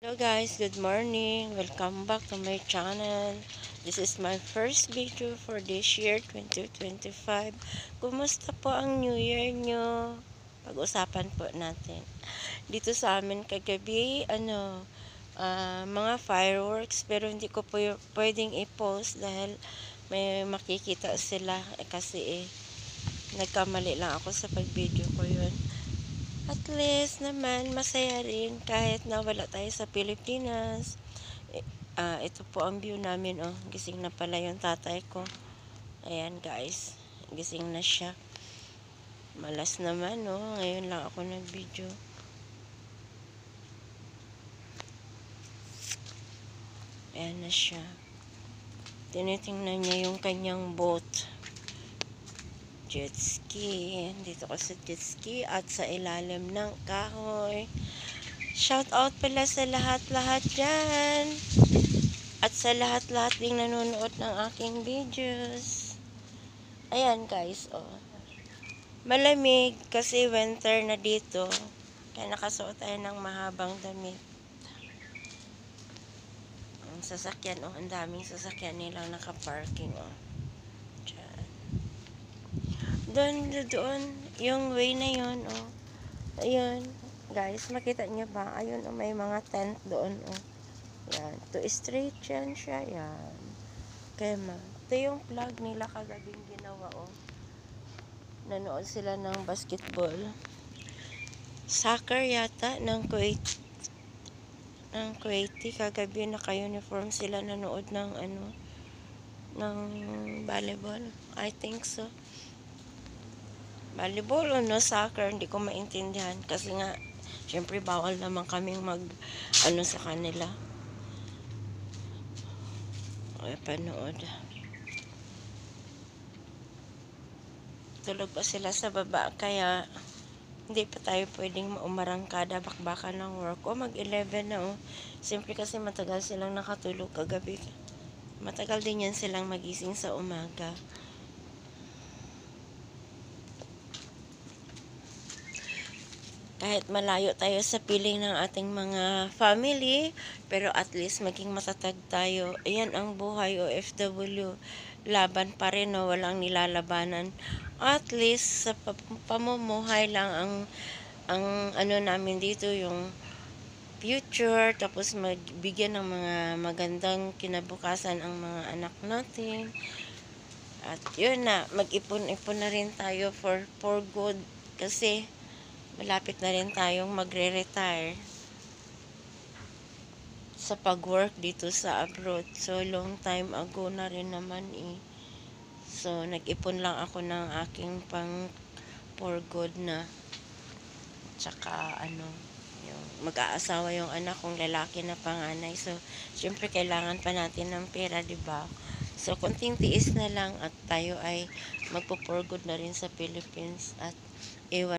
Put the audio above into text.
Hello guys, good morning. Welcome back to my channel. This is my first video for this year 2025. Kumusta po ang New Year nyo? Pag-usapan po natin. Dito sa amin kagabi, mga fireworks, pero hindi ko po pwedeng i-post dahil may makikita sila kasi nagkamali lang ako sa pag-video ko yun. At least naman masaya rin kahit nawala tayo sa Pilipinas. Ito po ang view namin, oh. Gising na pala yung tatay ko. Ayan guys, gising na siya. Malas naman, oh. Ngayon lang ako nag-video. Ayan na siya. Tinitingnan niya yung kanyang boat. Jet ski. Dito ko sa jet ski at sa ilalim ng kahoy. Shout out pala sa lahat-lahat dyan. At sa lahat-lahat ding nanonood ng aking videos. Ayan guys, oh. Malamig kasi winter na dito. Kaya nakasuot tayo ng mahabang damit. Ang sasakyan, oh. Ang daming sasakyan nilang nakaparking, oh. Doon, yung way na yun, oh. Ayun, guys, makita niyo ba? Ayun, oh, may mga tent doon, oh. Yan, to straight yan siya, yan. Kaya ito yung vlog nila kagabing ginawa, oh. Nanood sila ng basketball. Soccer yata, ng Kuwaiti, kagabi naka-uniform sila, nanood ng, ng volleyball. I think so. Volleyball o no soccer, hindi ko maintindihan kasi nga syempre bawal naman kaming sa kanila. Ay, panood. Tulog pa sila sa baba kaya hindi pa tayo pwedeng umarangkada bakbakan ng work. Mag-11 na, oh. Siyempre kasi matagal silang nakatulog kagabi. Matagal din yan silang magising sa umaga. Kahit malayo tayo sa piling ng ating mga family, pero at least maging matatag tayo. Ayan ang buhay OFW. Laban pa rin, no? Walang nilalabanan. At least sa pamumuhay lang ang namin dito, yung future, tapos magbigyan ng mga magandang kinabukasan ang mga anak natin. At yun na, mag-ipon-ipon na rin tayo for good kasi malapit na rin tayong magre-retire sa pag-work dito sa abroad. So, long time ago na rin naman eh. So, nag-ipon lang ako ng aking pang for good na. Tsaka, yung mag-aasawa yung anak kong lalaki na panganay. So, syempre kailangan pa natin ng pera, diba? So, konting tiis na lang at tayo ay magpo-for good na rin sa Philippines at iwan